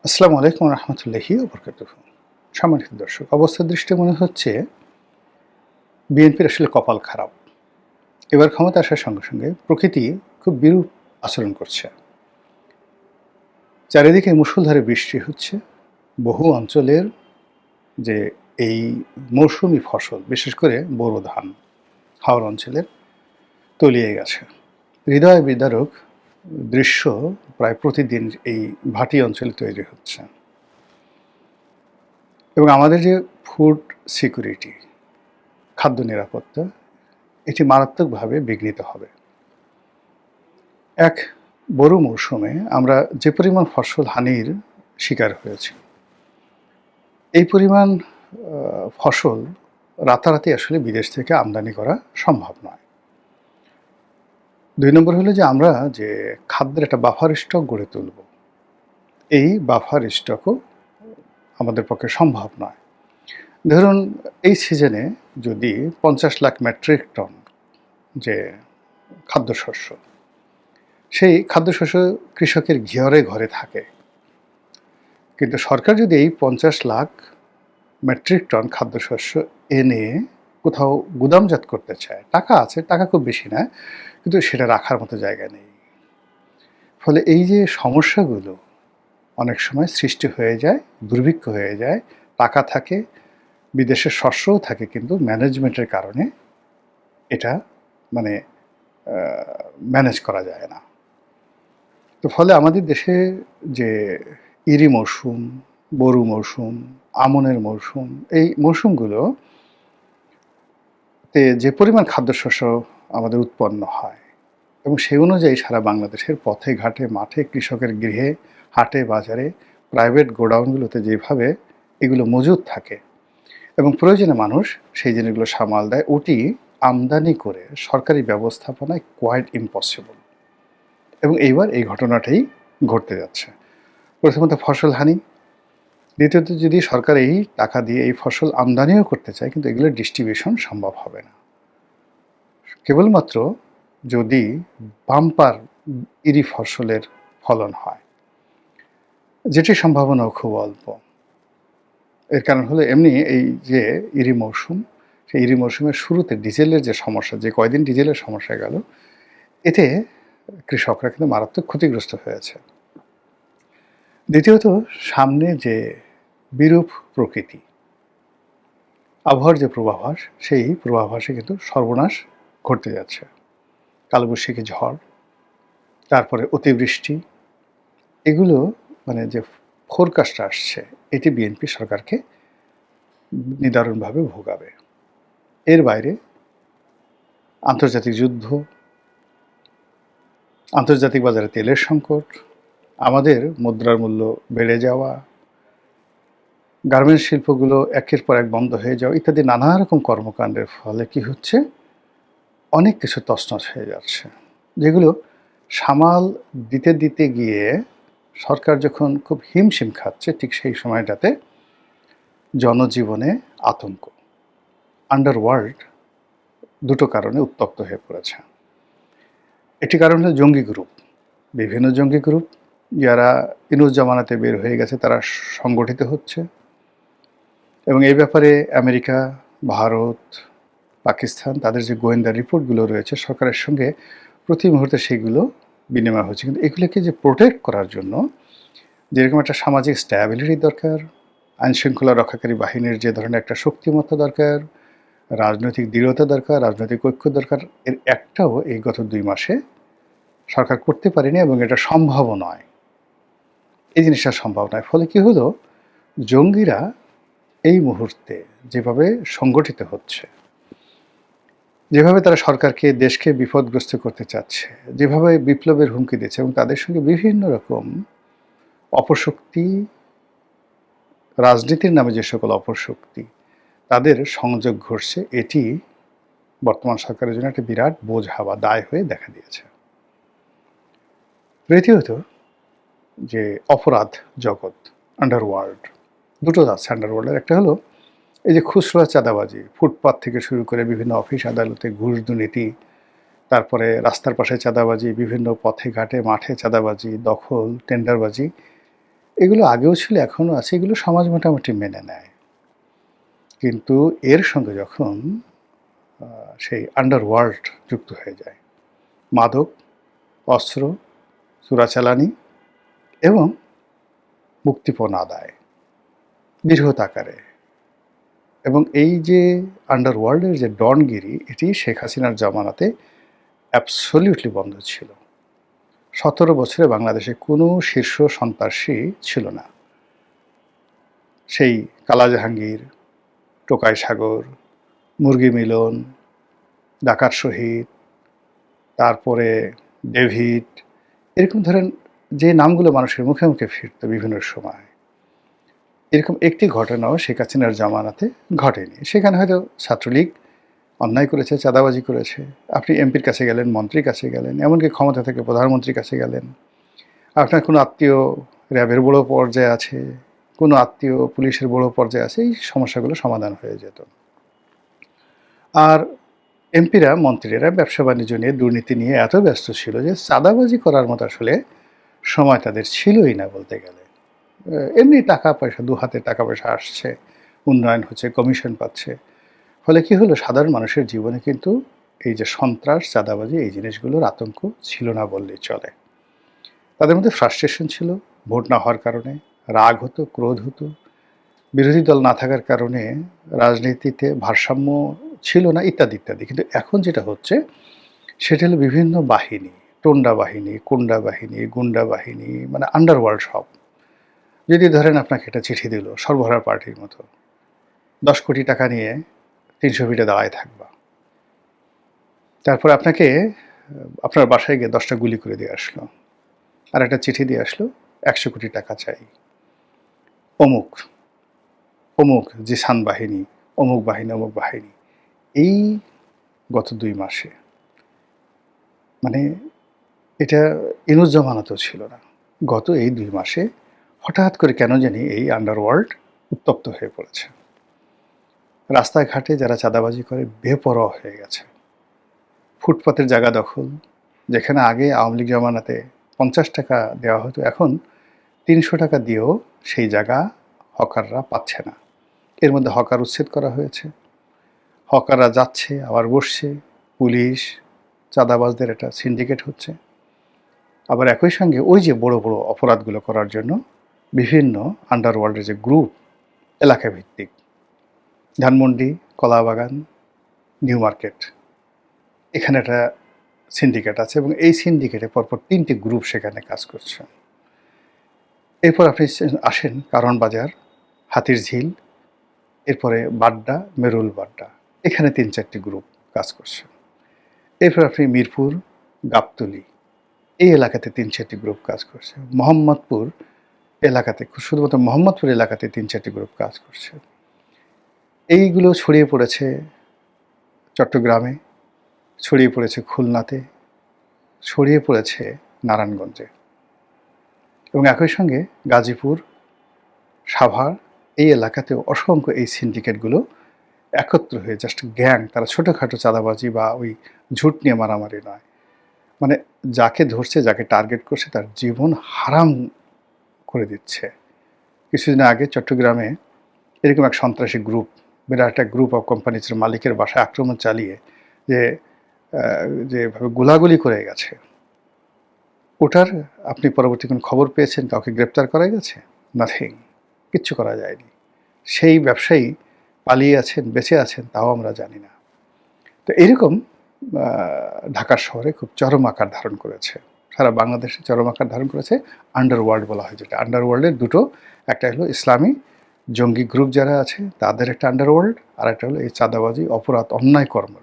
আসসালামু আলাইকুম রহমতুল্লাহি ওবরকাতুহ। সম্মানিত দর্শক, অবস্থার দৃষ্টিতে মনে হচ্ছে বিএনপির আসলে কপাল খারাপ। এবার ক্ষমতা আসার সঙ্গে সঙ্গে প্রকৃতি খুব বিরূপ আচরণ করছে। চারিদিকে মুষলধারে বৃষ্টি হচ্ছে। বহু অঞ্চলের যে এই মৌসুমি ফসল, বিশেষ করে বোরো ধান হাওর অঞ্চলের তলিয়ে গেছে। হৃদয় বিদারক দৃশ্য প্রায় প্রতিদিন এই ভাটি অঞ্চলে তৈরি হচ্ছে। এবং আমাদের যে ফুড সিকিউরিটি, খাদ্য নিরাপত্তা, এটি মারাত্মকভাবে বিঘ্নিত হবে। এক বড় মৌসুমে আমরা যে পরিমাণ ফসল হানির শিকার হয়েছি, এই পরিমাণ ফসল রাতারাতি আসলে বিদেশ থেকে আমদানি করা সম্ভব নয়। ২ নম্বর হলো যে আমরা যে খাদ্যের একটা বাফার স্টক গড়ে তুলব, এই বাফার স্টকও আমাদের পক্ষে সম্ভব নয়। ধরুন এই সিজনে যদি ৫০ লাখ মেট্রিক টন যে খাদ্যশস্য, সেই খাদ্যশস্য কৃষকের ঘরে ঘরে থাকে, কিন্তু সরকার যদি এই ৫০ লাখ মেট্রিক টন খাদ্যশস্য এনে কোথাও গুদামজাত করতে চায়, টাকা আছে, টাকা খুব বেশি না, কিন্তু সেটা রাখার মতো জায়গা নেই। ফলে এই যে সমস্যাগুলো অনেক সময় সৃষ্টি হয়ে যায়, দুর্ভিক্ষ হয়ে যায়, টাকা থাকে, বিদেশের শস্যও থাকে, কিন্তু ম্যানেজমেন্টের কারণে এটা মানে ম্যানেজ করা যায় না। তো ফলে আমাদের দেশে যে ইরি মৌসুম, বোরো মৌসুম, আমনের মৌসুম, এই মৌসুমগুলোতে যে পরিমাণ খাদ্যশস্য আমাদের উৎপন্ন হয় এবং সেই অনুযায়ী সারা বাংলাদেশের পথে ঘাটে মাঠে কৃষকের গৃহে হাটে বাজারে প্রাইভেট গোডাউনগুলোতে যেভাবে এগুলো মজুদ থাকে এবং প্রয়োজনে মানুষ সেই জিনিসগুলো সামাল দেয়, ওটি আমদানি করে সরকারি ব্যবস্থাপনায় কোয়াইট ইম্পসিবল। এবং এইবার এই ঘটনাটাই ঘটতে যাচ্ছে। প্রথমত ফসল হানি, দ্বিতীয়ত যদি সরকার এই টাকা দিয়ে এই ফসল আমদানিও করতে চায়, কিন্তু এগুলোর ডিস্ট্রিবিউশন সম্ভব হবে না। কেবলমাত্র যদি বাম্পার ইরি ফসলের ফলন হয়, যেটির সম্ভাবনাও খুব অল্প। এর কারণ হলো এমনি এই যে ইরি মৌসুম, সেই ইরি মৌসুমের শুরুতে ডিজেলের যে সমস্যা, যে কয়দিন ডিজেলের সমস্যা গেল, এতে কৃষকরা কিন্তু মারাত্মক ক্ষতিগ্রস্ত হয়েছে। দ্বিতীয়ত সামনে যে বিরূপ প্রকৃতি, আবহাওয়ার যে পূর্বাভাস, সেই পূর্বাভাসে কিন্তু সর্বনাশ ঘটতে যাচ্ছে। কালবৈশাখী ঝড়, তারপরে অতিবৃষ্টি, এগুলো মানে যে ফোরকাস্ট আসছে, এটি বিএনপি সরকারকে নিদারুণভাবে ভোগাবে। এর বাইরে আন্তর্জাতিক যুদ্ধ, আন্তর্জাতিক বাজারে তেলের সংকট, আমাদের মুদ্রার মূল্য বেড়ে যাওয়া, গার্মেন্টস শিল্পগুলো একের পর এক বন্ধ হয়ে যাওয়া ইত্যাদি নানা রকম কর্মকাণ্ডের ফলে কি হচ্ছে, অনেক কিছু তছনছ হয়ে যাচ্ছে, যেগুলো সামাল দিতে দিতে গিয়ে সরকার যখন খুব হিমশিম খাচ্ছে, ঠিক সেই সময়টাতে জনজীবনে আতঙ্ক, আন্ডারওয়ার্ল্ড দুটো কারণে উত্তপ্ত হয়ে পড়েছে। একটি কারণ হলো জঙ্গি গ্রুপ, বিভিন্ন জঙ্গি গ্রুপ যারা ইনুস জামানাতে বের হয়ে গেছে, তারা সংগঠিত হচ্ছে এবং এই ব্যাপারে আমেরিকা, ভারত, পাকিস্তান, তাদের যে গোয়েন্দা রিপোর্টগুলো রয়েছে সরকারের সঙ্গে প্রতি মুহূর্তে সেগুলো বিনিময় হচ্ছে। কিন্তু এগুলোকে যে প্রোটেক্ট করার জন্য যেরকম একটা সামাজিক স্ট্যাবিলিটি দরকার, আইনশৃঙ্খলা রক্ষাকারী বাহিনীর যে ধরনের একটা শক্তিমত্তা দরকার, রাজনৈতিক দৃঢ়তা দরকার, রাজনৈতিক ঐক্য দরকার, এর একটাও এই গত ২ মাসে সরকার করতে পারেনি এবং এটা সম্ভবও নয়। এই জিনিসটা সম্ভব নয়। ফলে কি হলো, জঙ্গিরা এই মুহূর্তে যেভাবে সংগঠিত হচ্ছে, যেভাবে তারা সরকারকে, দেশকে বিপদগ্রস্ত করতে চাচ্ছে, যেভাবে বিপ্লবের হুমকি দিচ্ছে এবং তাদের সঙ্গে বিভিন্ন রকম অপশক্তি, রাজনীতির নামে যে সকল অপশক্তি, তাদের সংযোগ ঘটছে, এটি বর্তমান সরকারের জন্য একটা বিরাট বোঝা বা দায় হয়ে দেখা দিয়েছে। তৃতীয়ত যে অপরাধ জগৎ, আন্ডারওয়ার্ল্ড, দুটো আছে আন্ডারওয়ার্ল্ডের। একটা হলো এই যে খুচরা চাঁদাবাজি, ফুটপাত থেকে শুরু করে বিভিন্ন অফিস আদালতে ঘুষ দুর্নীতি, তারপরে রাস্তার পাশে চাঁদাবাজি, বিভিন্ন পথে ঘাটে মাঠে চাঁদাবাজি, দখল, টেন্ডারবাজি, এগুলো আগেও ছিল, এখনও আছে, এগুলো সমাজ মোটামুটি মেনে নেয়। কিন্তু এর সঙ্গে যখন সেই আন্ডারওয়ার্ল্ড যুক্ত হয়ে যায়, মাদক, অস্ত্র, চোরাচালানি এবং মুক্তিপণ আদায় বৃহৎ আকারে, এবং এই যে আন্ডারওয়ার্ল্ডের যে ডনগিরি, এটি শেখ হাসিনার জামানাতে অ্যাবসলিউটলি বন্ধ ছিল। 17 বছরে বাংলাদেশে কোনো শীর্ষ সন্ত্রাসী ছিল না। সেই কালা জাহাঙ্গীর, টোকাই সাগর, মুরগি মিলন, ডাকাত শহীদ, তারপরে ডেভিড, এরকম ধরেন যে নামগুলো মানুষের মুখে মুখে ফিরত বিভিন্ন সময়, এরকম একটি ঘটনাও শেখ হাসিনার জামানাতে ঘটেনি। সেখানে হয়তো ছাত্রলীগ অন্যায় করেছে, চাঁদাবাজি করেছে, আপনি এমপির কাছে গেলেন, মন্ত্রীর কাছে গেলেন, এমনকি ক্ষমতা থেকে প্রধানমন্ত্রীর কাছে গেলেন, আপনার কোনো আত্মীয় র্যাবের বড় পর্যায়ে আছে, কোনো আত্মীয় পুলিশের বড় পর্যায়ে আছে, এই সমস্যাগুলো সমাধান হয়ে যেত। আর এমপিরা, মন্ত্রীরা ব্যবসা বাণিজ্য নিয়ে, দুর্নীতি নিয়ে এত ব্যস্ত ছিল যে চাঁদাবাজি করার মতো আসলে সময় তাদের ছিলই না বলতে গেলে। এমনি টাকা পয়সা, দু হাতে টাকা পয়সা আসছে, উন্নয়ন হচ্ছে, কমিশন পাচ্ছে, ফলে কি হলো, সাধারণ মানুষের জীবনে কিন্তু এই যে সন্ত্রাস, চাঁদাবাজি, এই জিনিসগুলোর আতঙ্ক ছিল না বললেই চলে। তাদের মধ্যে ফ্রাস্ট্রেশন ছিল, ভোট না হওয়ার কারণে রাগ হতো, ক্রোধ হতো, বিরোধী দল না থাকার কারণে রাজনীতিতে ভারসাম্য ছিল না, ইত্যাদি ইত্যাদি। কিন্তু এখন যেটা হচ্ছে সেটা হলো বিভিন্ন বাহিনী, টোন্ডা বাহিনী, কুন্ডা বাহিনী, গুন্ডা বাহিনী, মানে আন্ডারওয়ার্ল্ড সব। যদি ধরেন আপনাকে একটা চিঠি দিল সর্বহারা পার্টির মতো, 10 কোটি টাকা নিয়ে 300 ফিটে দাঁড়ায় থাকবা, তারপর আপনাকে আপনার বাসায় গিয়ে 10টা গুলি করে দিয়ে আসলো, আর একটা চিঠি দিয়ে আসলো 100 কোটি টাকা চাই, অমুক অমুক জিসান বাহিনী, অমুক বাহিনী, অমুক বাহিনী। এই গত 2 মাসে, মানে এটা ইনুস জামানাতেও ছিল না, গত এই 2 মাসে হঠাৎ করে কেন জানি এই আন্ডারওয়ার্ল্ড উত্তপ্ত হয়ে পড়েছে। রাস্তাঘাটে যারা চাঁদাবাজি করে বেপরোয়া হয়ে গেছে। ফুটপাতের জায়গা দখল, যেখানে আগে আওয়ামী লীগ জামানাতে 50 টাকা দেওয়া হতো, এখন 300 টাকা দিয়েও সেই জায়গা হকাররা পাচ্ছে না। এর মধ্যে হকার উচ্ছেদ করা হয়েছে, হকাররা যাচ্ছে আবার বসছে, পুলিশ, চাঁদাবাজদের একটা সিন্ডিকেট হচ্ছে। আবার একই সঙ্গে ওই যে বড় বড় অপরাধগুলো করার জন্য বিভিন্ন আন্ডারওয়ার্ল্ডের যে গ্রুপ, এলাকা ভিত্তিক, ধানমন্ডি, কলাবাগান, নিউ মার্কেট, এখানে একটা সিন্ডিকেট আছে, এবং এই সিন্ডিকেটে পরপর 3টি গ্রুপ সেখানে কাজ করছে। এরপর আপনি আসেন কারণ বাজার, হাতির ঝিল, এরপরে বাড্ডা, মেরুল বাড্ডা, এখানে 3-4টি গ্রুপ কাজ করছে। এরপর আপনি মিরপুর, গাবতলী, এই এলাকাতে 3-4টি গ্রুপ কাজ করছে। মোহাম্মদপুর এলাকাতে, শুধুমাত্র মোহাম্মদপুর এলাকাতে 3-4টি গ্রুপ কাজ করছে। এইগুলো ছড়িয়ে পড়েছে চট্টগ্রামে, ছড়িয়ে পড়েছে খুলনাতে, ছড়িয়ে পড়েছে নারায়ণগঞ্জে, এবং একই সঙ্গে গাজীপুর, সাভার, এই এলাকাতেও অসংখ্য এই সিন্ডিকেটগুলো একত্র হয়ে জাস্ট গ্যাং, তারা ছোটোখাটো চাঁদাবাজি বা ওই ঝুট নিয়ে মারামারি নয়, মানে যাকে ধরছে, যাকে টার্গেট করছে, তার জীবন হারাম করে দিচ্ছে। কিছুদিন আগে চট্টগ্রামে এরকম এক সন্ত্রাসী গ্রুপ, বিরাট একটা গ্রুপ অফ কোম্পানিজের মালিকের বাসায় আক্রমণ চালিয়ে যেভাবে গোলাগুলি করে গেছে, ওটার আপনি পরবর্তী কোন খবর পেয়েছেন? কাউকে গ্রেপ্তার করা গেছে? নাথিং, কিচ্ছু করা যায়নি। সেই ব্যবসায়ী পালিয়ে আছেন, বেঁচে আছেন, তাও আমরা জানি না। তো এরকম ঢাকার শহরে খুব চরম আকার ধারণ করেছে, সারা বাংলাদেশে চরম আকার ধারণ করেছে আন্ডারওয়ার্ল্ড বলা হয় যেটা। আন্ডারওয়ার্ল্ডের দুটো, একটা হলো ইসলামী জঙ্গি গ্রুপ যারা আছে তাদের একটা আন্ডারওয়ার্ল্ড, আর একটা হলো এই চাঁদাবাজি, অপরাধ, অন্যায় কর্ম,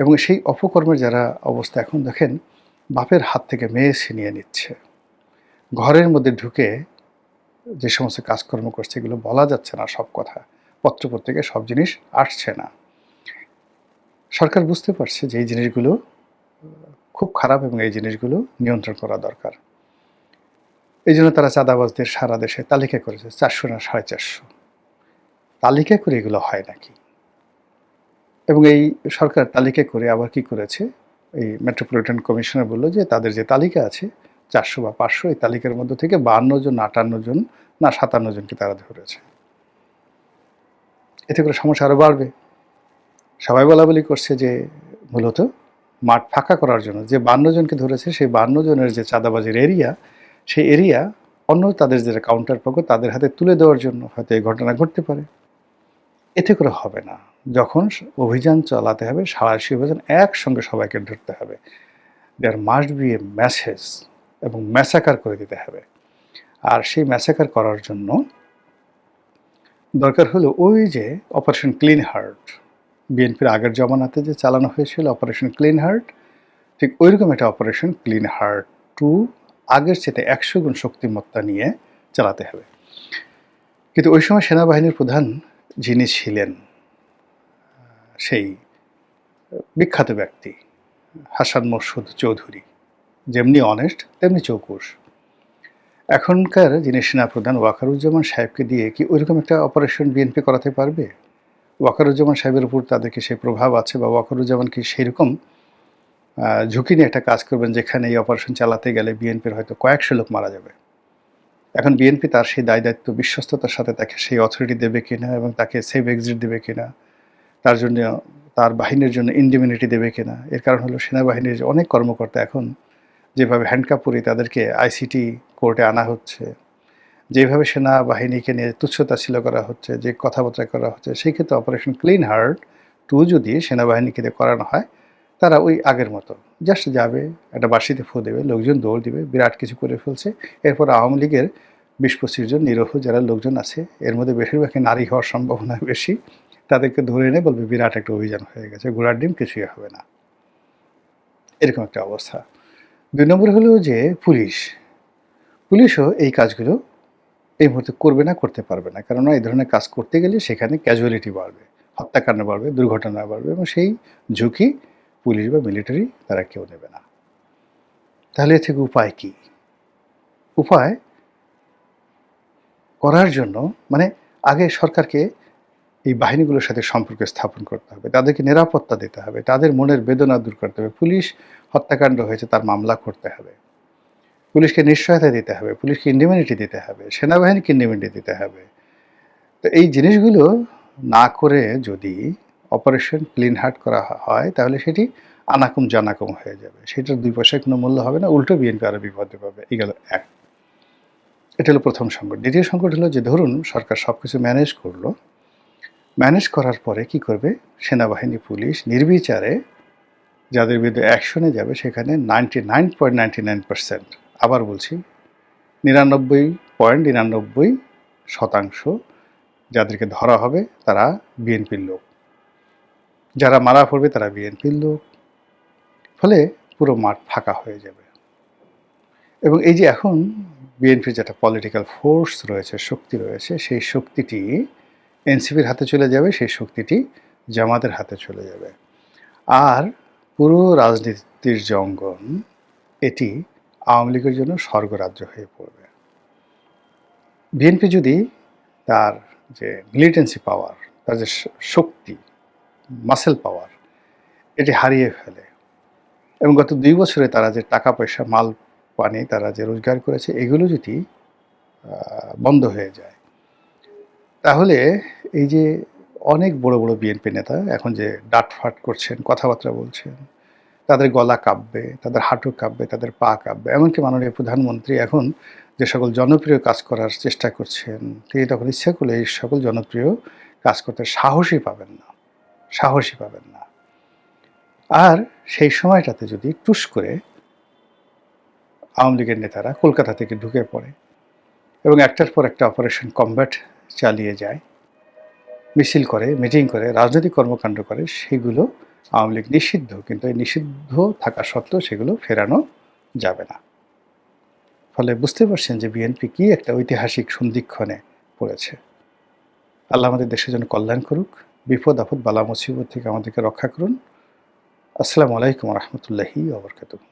এবং সেই অপকর্মের যারা অবস্থা, এখন দেখেন বাপের হাত থেকে মেয়ে ছিনিয়ে নিচ্ছে, ঘরের মধ্যে ঢুকে যে সমস্ত কাজকর্ম করছে, এগুলো বলা যাচ্ছে না সব কথা, পত্রপত্রিকায় সব জিনিস আসছে না। সরকার বুঝতে পারছে যে এই জিনিসগুলো খুব খারাপ এবং এই জিনিসগুলো নিয়ন্ত্রণ করা দরকার। এই জন্য তারা চাঁদাবাজদের সারা দেশে তালিকা করেছে, 400 না 450। তালিকা করে এগুলো হয় নাকি? এবং এই সরকার তালিকা করে আবার কি করেছে, এই মেট্রোপলিটন কমিশনার বলল যে তাদের যে তালিকা আছে 400 বা 500 এই তালিকার মধ্য থেকে 52 জন, 58 জন না 57 জনকে তারা ধরেছে। এতে করে সমস্যা আরও বাড়বে। সবাই বলাবলি করছে যে মূলত মাঠ ফাঁকা করার জন্য যে 52 জনকে ধরেছে, সেই 52 জনের যে চাঁদাবাজির এরিয়া, সেই এরিয়া অন্য তাদের যারা কাউন্টার পক্ষ তাদের হাতে তুলে দেওয়ার জন্য হয়তো এই ঘটনা ঘটতে পারে। এতে করে হবে না। যখন অভিযান চালাতে হবে, সাঁড়াশি অভিযান একসঙ্গে সবাইকে ধরতে হবে। There must be a message এবং ম্যাসাকার করে দিতে হবে। আর সেই ম্যাসাকার করার জন্য দরকার হলো ওই যে অপারেশন ক্লিন হার্ট, বিএনপির আগের জমানাতে যে চালানো হয়েছিল অপারেশন ক্লিন হার্ট, ঠিক ওইরকম একটা অপারেশন ক্লিন হার্ট 2 আগের চেয়ে 100 গুণ শক্তিমত্তা নিয়ে চালাতে হবে। কিন্তু ওই সময় সেনাবাহিনীর প্রধান যিনি ছিলেন, সেই বিখ্যাত ব্যক্তি হাসান মাসুদ চৌধুরী, যেমনি অনেস্ট তেমনি চৌকুশ। এখনকার যিনি সেনাপ্রধান ওয়াকারুজ্জামান সাহেবকে দিয়ে কি ওইরকম একটা অপারেশন বিএনপি করাতে পারবে? ওয়াকারুজ্জামান সাহেবের উপর তাদের কি সেই প্রভাব আছে, বা ওয়াকারুজ্জামান কি সেরকম ঝুঁকি নিয়ে একটা কাজ করবেন যেখানে এই অপারেশন চালাতে গেলে বিএনপির হয়তো কয়েকশো লোক মারা যাবে? এখন বিএনপি তার সেই দায়-দায়িত্ব বিশ্বস্ততার সাথে তাকে সেই অথরিটি দেবে কিনা এবং তাকে সেফ এক্সিট দেবে কিনা, তার জন্য তার বাহিনীর জন্য ইন্ডিমিনিটি দেবে কিনা? এর কারণ হলো সেনাবাহিনীর অনেক কর্মকর্তা এখন যেভাবে হ্যান্ডকাপ পরে তাদেরকে আইসিটি কোর্টে আনা হচ্ছে, যেভাবে সেনাবাহিনীকে নিয়ে তুচ্ছতাচ্ছিল্য করা হচ্ছে, যে কথাবার্তা করা হচ্ছে, সেই ক্ষেত্রে অপারেশন ক্লিন হার্ট 2 যদি সেনাবাহিনীকে দিয়ে করানো হয়, তারা ওই আগের মতো জাস্ট যাবে, একটা বাঁশিতে ফু দেবে, লোকজন দৌড় দিবে, বিরাট কিছু করে ফেলছে। এরপর আওয়ামী লীগের 20-25 জন নিরীহ যারা লোকজন আছে, এর মধ্যে বেশিরভাগই নারী হওয়ার সম্ভাবনা বেশি, তাদেরকে ধরে এনে বলবে বিরাট একটা অভিযান হয়ে গেছে, ঘোড়ার ডিম কিছুই হবে না। এরকম একটা অবস্থা। 2 নম্বর হলো যে পুলিশও এই কাজগুলো এই মুহূর্তে করবে না, করতে পারবে না। কেননা এই ধরনের কাজ করতে গেলে সেখানে ক্যাজুয়ালিটি বাড়বে, হত্যাকাণ্ড বাড়বে, দুর্ঘটনা বাড়বে, এবং সেই ঝুঁকি পুলিশ বা মিলিটারি তারা কেউ নেবে না। তাহলে এর থেকে উপায় কী? উপায় করার জন্য মানে আগে সরকারকে এই বাহিনীগুলোর সাথে সম্পর্ক স্থাপন করতে হবে, তাদেরকে নিরাপত্তা দিতে হবে, তাদের মনের বেদনা দূর করতে হবে। পুলিশ হত্যাকাণ্ড হয়েছে তার মামলা করতে হবে, পুলিশকে নিশ্চয়তা দিতে হবে, পুলিশকে ইন্ডিমিনিটি দিতে হবে, সেনাবাহিনীকে ইন্ডিমিনিটি দিতে হবে। তো এই জিনিসগুলো না করে যদি অপারেশন ক্লিন হার্ট করা হয়, তাহলে সেটি আনাকুম জানাকুম হয়ে যাবে, সেটার 2 পয়সায় কোনো মূল্য হবে না, উল্টো বিএনপি আরও বিপদে পাবে। এই গেল এক। এটা হলো প্রথম সংকট। দ্বিতীয় সংকট হলো যে ধরুন সরকার সব কিছু ম্যানেজ করলো, ম্যানেজ করার পরে কি করবে? সেনাবাহিনী, পুলিশ নির্বিচারে যাদের বিরুদ্ধে অ্যাকশনে যাবে সেখানে 99.99%, আবার বলছি 99.99% যাদেরকে ধরা হবে তারা বিএনপির লোক, যারা মারা পড়বে তারা বিএনপির লোক। ফলে পুরো মাঠ ফাঁকা হয়ে যাবে। এবং এই যে এখন বিএনপির যেটা পলিটিক্যাল ফোর্স রয়েছে, শক্তি রয়েছে, সেই শক্তিটি এনসিপির হাতে চলে যাবে, সেই শক্তিটি জামাতের হাতে চলে যাবে। আর পুরো রাজনীতির জঙ্গন এটি আওয়ামী লীগের জন্য স্বর্গরাজ্য হয়ে পড়বে। বিএনপি যদি তার যে মিলিটেন্সি পাওয়ার, তার যে শক্তি, মাসেল পাওয়ার, এটি হারিয়ে ফেলে এবং গত 2 বছরে তারা যে টাকা পয়সা, মাল পানি তারা যে রোজগার করেছে, এগুলো যদি বন্ধ হয়ে যায়, তাহলে এই যে অনেক বড় বড় বিএনপি নেতা এখন যে ডাটফাট করছেন, কথাবার্তা বলছেন, তাদের গলা কাঁপবে, তাদের হাঁটু কাঁপবে, তাদের পা কাঁপবে। এমনকি মাননীয় প্রধানমন্ত্রী এখন যে সকল জনপ্রিয় কাজ করার চেষ্টা করছেন, তিনি তখন ইচ্ছা করলে এই সকল জনপ্রিয় কাজ করতে সাহসই পাবেন না। আর সেই সময়টাতে যদি টুস করে আওয়ামী লীগের নেতারা কলকাতা থেকে ঢুকে পড়ে এবং একটার পর একটা অপারেশন কমব্যাট চালিয়ে যায়, মিছিল করে, মিটিং করে, রাজনৈতিক কর্মকাণ্ড করে, সেগুলো আওয়ামী লীগ নিষিদ্ধ, কিন্তু এই নিষিদ্ধ থাকা সত্ত্বেও সেগুলো ফেরানো যাবে না। ফলে বুঝতে পারছেন যে বিএনপি কি একটা ঐতিহাসিক সন্ধিক্ষণে পড়েছে। আল্লাহ আমাদের দেশের জন্য কল্যাণ করুক, বিপদ আপদ বালা মুসিবত থেকে আমাদেরকে রক্ষা করুন। আসসালামু আলাইকুম ওয়া রাহমাতুল্লাহি ওয়া বারাকাতুহু।